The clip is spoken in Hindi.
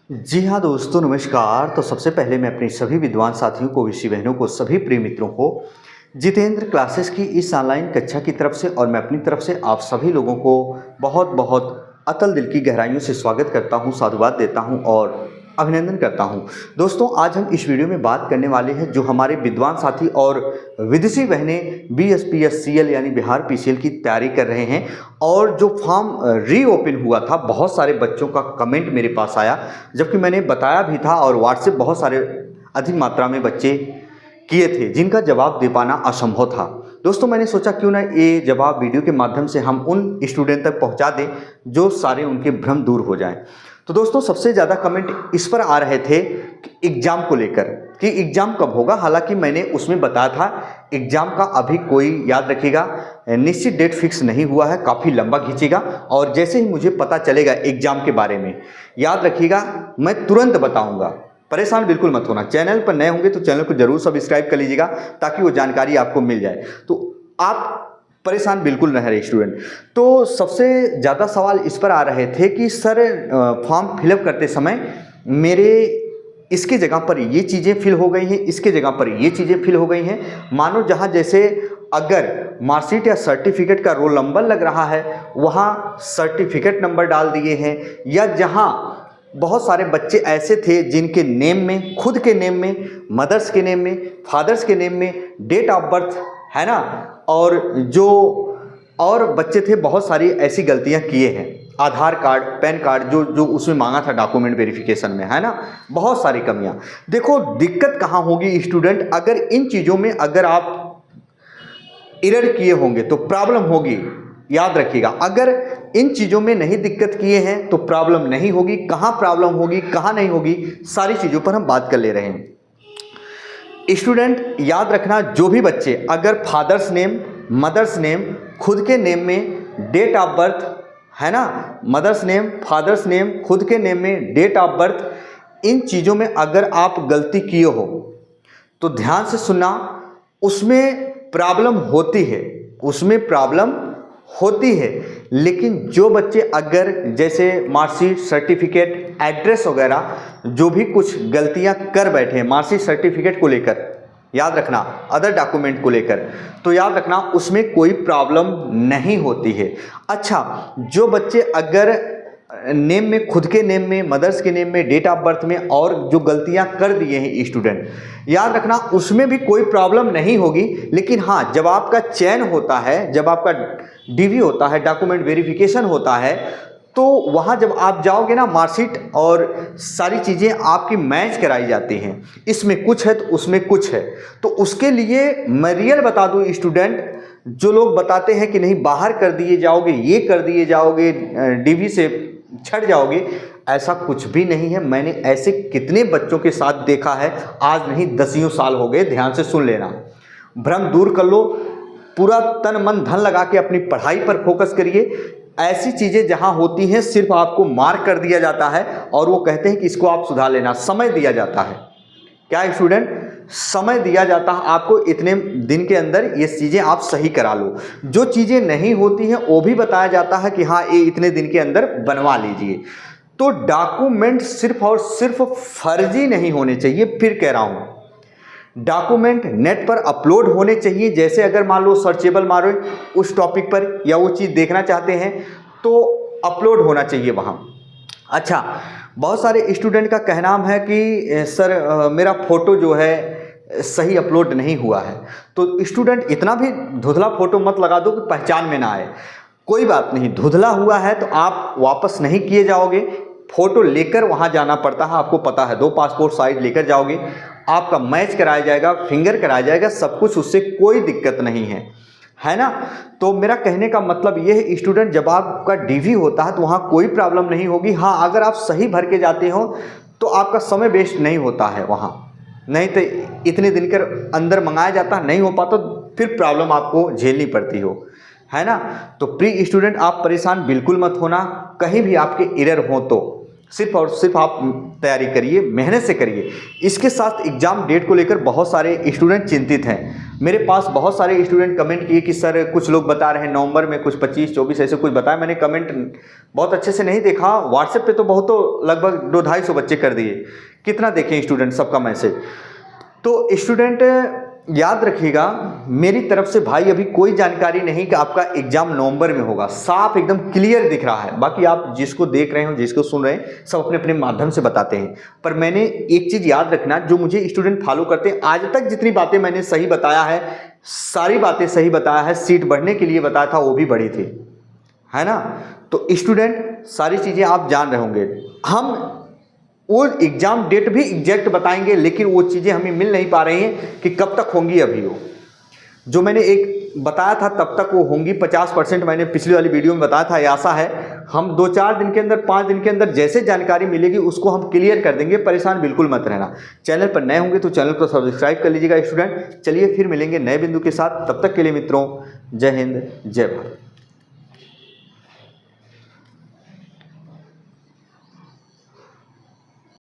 जी हाँ दोस्तों, नमस्कार। तो सबसे पहले मैं अपने सभी विद्वान साथियों को, विषी बहनों को, सभी प्रिय मित्रों को जितेंद्र क्लासेस की इस ऑनलाइन कक्षा की तरफ से और मैं अपनी तरफ से आप सभी लोगों को बहुत बहुत अतल दिल की गहराइयों से स्वागत करता हूँ, साधुवाद देता हूँ और अभिनंदन करता हूँ। दोस्तों, आज हम इस वीडियो में बात करने वाले हैं जो हमारे विद्वान साथी और विदेशी बहनें BSPSCL यानी बिहार PCL की तैयारी कर रहे हैं और जो फॉर्म रीओपन हुआ था, बहुत सारे बच्चों का कमेंट मेरे पास आया, जबकि मैंने बताया भी था और व्हाट्सएप बहुत सारे अधिक मात्रा में बच्चे किए थे जिनका जवाब दे पाना असंभव था। दोस्तों, मैंने सोचा क्यों ना ये जवाब वीडियो के माध्यम से हम उन स्टूडेंट तक पहुंचा दें जो सारे उनके भ्रम दूर हो जाएं। तो दोस्तों, सबसे ज़्यादा कमेंट इस पर आ रहे थे कि एग्ज़ाम को लेकर कि एग्ज़ाम कब होगा। हालांकि मैंने उसमें बताया था एग्ज़ाम का अभी कोई, याद रखिएगा, निश्चित डेट फिक्स नहीं हुआ है, काफ़ी लंबा खींचेगा और जैसे ही मुझे पता चलेगा एग्ज़ाम के बारे में, याद रखिएगा, मैं तुरंत बताऊँगा। परेशान बिल्कुल मत होना। चैनल पर नए होंगे तो चैनल को जरूर सब्सक्राइब कर लीजिएगा ताकि वो जानकारी आपको मिल जाए। तो आप परेशान बिल्कुल न रहे स्टूडेंट। तो सबसे ज़्यादा सवाल इस पर आ रहे थे कि सर, फॉर्म फिलअप करते समय मेरे इसकी जगह पर ये चीज़ें फिल हो गई हैं, इसके जगह पर ये चीज़ें फिल हो गई हैं। मानो जहाँ जैसे अगर मार्कशीट या सर्टिफिकेट का रोल नंबर लग रहा है वहाँ सर्टिफिकेट नंबर डाल दिए हैं, या जहाँ बहुत सारे बच्चे ऐसे थे जिनके नेम में, खुद के नेम में, मदर्स के नेम में, फादर्स के नेम में डेट ऑफ बर्थ है ना, और जो और बच्चे थे बहुत सारी ऐसी गलतियां किए हैं। आधार कार्ड, पैन कार्ड जो उसमें मांगा था डॉक्यूमेंट वेरिफिकेशन में, है ना, बहुत सारी कमियां। देखो, दिक्कत कहाँ होगी स्टूडेंट, अगर इन चीज़ों में अगर आप एरर किए होंगे तो प्रॉब्लम होगी। याद रखिएगा, अगर इन चीज़ों में नहीं दिक्कत किए हैं तो प्रॉब्लम नहीं होगी। कहाँ प्रॉब्लम होगी, कहाँ नहीं होगी, सारी चीज़ों पर हम बात कर ले रहे हैं। स्टूडेंट याद रखना, जो भी बच्चे अगर फादर्स नेम, मदर्स नेम, खुद के नेम में डेट ऑफ बर्थ, है ना, मदर्स नेम, फादर्स नेम, खुद के नेम में डेट ऑफ बर्थ, इन चीज़ों में अगर आप गलती किए हो तो ध्यान से सुनना, उसमें प्रॉब्लम होती है, उसमें प्रॉब्लम होती है। लेकिन जो बच्चे अगर जैसे मार्कशीट, सर्टिफिकेट, एड्रेस वगैरह जो भी कुछ गलतियां कर बैठे हैं मार्कशीट सर्टिफिकेट को लेकर, याद रखना, अदर डॉक्यूमेंट को लेकर, तो याद रखना उसमें कोई प्रॉब्लम नहीं होती है। अच्छा, जो बच्चे अगर नेम में, खुद के नेम में, मदर्स के नेम में, डेट ऑफ बर्थ में और जो गलतियां कर दिए हैं स्टूडेंट, याद रखना उसमें भी कोई प्रॉब्लम नहीं होगी। लेकिन हाँ, जब आपका चयन होता है, जब आपका DV होता है, डॉक्यूमेंट वेरिफिकेशन होता है, तो वहाँ जब आप जाओगे ना, मार्कशीट और सारी चीज़ें आपकी मैच कराई जाती हैं, इसमें कुछ है तो उसमें कुछ है। तो उसके लिए मैं रियल बता दूँ स्टूडेंट, जो लोग बताते हैं कि नहीं बाहर कर दिए जाओगे, ये कर दिए जाओगे, DV से छट जाओगे, ऐसा कुछ भी नहीं है। मैंने ऐसे कितने बच्चों के साथ देखा है, आज नहीं दसियों साल हो गए। ध्यान से सुन लेना, भ्रम दूर कर लो, पूरा तन मन धन लगा के अपनी पढ़ाई पर फोकस करिए। ऐसी चीज़ें जहां होती हैं सिर्फ आपको मार्क कर दिया जाता है और वो कहते हैं कि इसको आप सुधार लेना, समय दिया जाता है। क्या स्टूडेंट, समय दिया जाता है आपको, इतने दिन के अंदर ये चीज़ें आप सही करा लो। जो चीज़ें नहीं होती हैं वो भी बताया जाता है कि हाँ, ये इतने दिन के अंदर बनवा लीजिए। तो डॉक्यूमेंट सिर्फ और सिर्फ फर्जी नहीं होने चाहिए। फिर कह रहा हूँ, डॉक्यूमेंट नेट पर अपलोड होने चाहिए। जैसे अगर मान लो सर्चेबल मारो उस टॉपिक पर या वो चीज़ देखना चाहते हैं तो अपलोड होना चाहिए वहाँ। अच्छा, बहुत सारे स्टूडेंट का कहना है कि सर मेरा फ़ोटो जो है सही अपलोड नहीं हुआ है। तो स्टूडेंट, इतना भी धुंधला फ़ोटो मत लगा दो कि पहचान में ना आए। कोई बात नहीं, धुंधला हुआ है तो आप वापस नहीं किए जाओगे, फ़ोटो लेकर वहाँ जाना पड़ता है, आपको पता है। 2 पासपोर्ट साइज लेकर जाओगे, आपका मैच कराया जाएगा, फिंगर कराया जाएगा, सब कुछ, उससे कोई दिक्कत नहीं है ना। तो मेरा कहने का मतलब ये है स्टूडेंट, जब आपका DV होता है तो वहाँ कोई प्रॉब्लम नहीं होगी। हाँ, अगर आप सही भर के जाते हो तो आपका समय वेस्ट नहीं होता है वहाँ, नहीं तो इतने दिन के अंदर मंगाया जाता, नहीं हो पाता, फिर प्रॉब्लम आपको झेलनी पड़ती हो, है ना। तो प्री स्टूडेंट, आप परेशान बिल्कुल मत होना, कहीं भी आपके एरर हो तो, सिर्फ और सिर्फ आप तैयारी करिए, मेहनत से करिए। इसके साथ एग्ज़ाम डेट को लेकर बहुत सारे स्टूडेंट चिंतित हैं। मेरे पास बहुत सारे स्टूडेंट कमेंट किए कि सर कुछ लोग बता रहे हैं नवंबर में, कुछ 25-24 ऐसे कुछ बताया। मैंने कमेंट बहुत अच्छे से नहीं देखा। व्हाट्सएप पे तो बहुत, तो लगभग 200-250 बच्चे कर दिए। कितना देखें स्टूडेंट सबका मैसेज। तो स्टूडेंट याद रखिएगा, मेरी तरफ से भाई अभी कोई जानकारी नहीं कि आपका एग्जाम नवंबर में होगा। साफ एकदम क्लियर दिख रहा है। बाकी आप जिसको देख रहे हो, जिसको सुन रहे हैं, सब अपने अपने माध्यम से बताते हैं। पर मैंने एक चीज़ याद रखना, जो मुझे स्टूडेंट फॉलो करते हैं, आज तक जितनी बातें मैंने सही बताया है, सारी बातें सही बताया है। सीट बढ़ने के लिए बताया था, वो भी बढ़ी थी, है ना। तो स्टूडेंट सारी चीज़ें आप जान रहे होंगे। हम वो एग्ज़ाम डेट भी एग्जैक्ट बताएंगे, लेकिन वो चीज़ें हमें मिल नहीं पा रही हैं कि कब तक होंगी। अभी वो जो मैंने एक बताया था तब तक वो होंगी। 50% मैंने पिछली वाली वीडियो में बताया था। ये आशा है हम 2-4 दिन के अंदर, 5 दिन के अंदर जैसे जानकारी मिलेगी उसको हम क्लियर कर देंगे। परेशान बिल्कुल मत रहना। चैनल पर नए होंगे तो चैनल को सब्सक्राइब कर लीजिएगा स्टूडेंट। चलिए फिर मिलेंगे नए बिंदु के साथ। तब तक के लिए मित्रों, जय हिंद, जय भारत।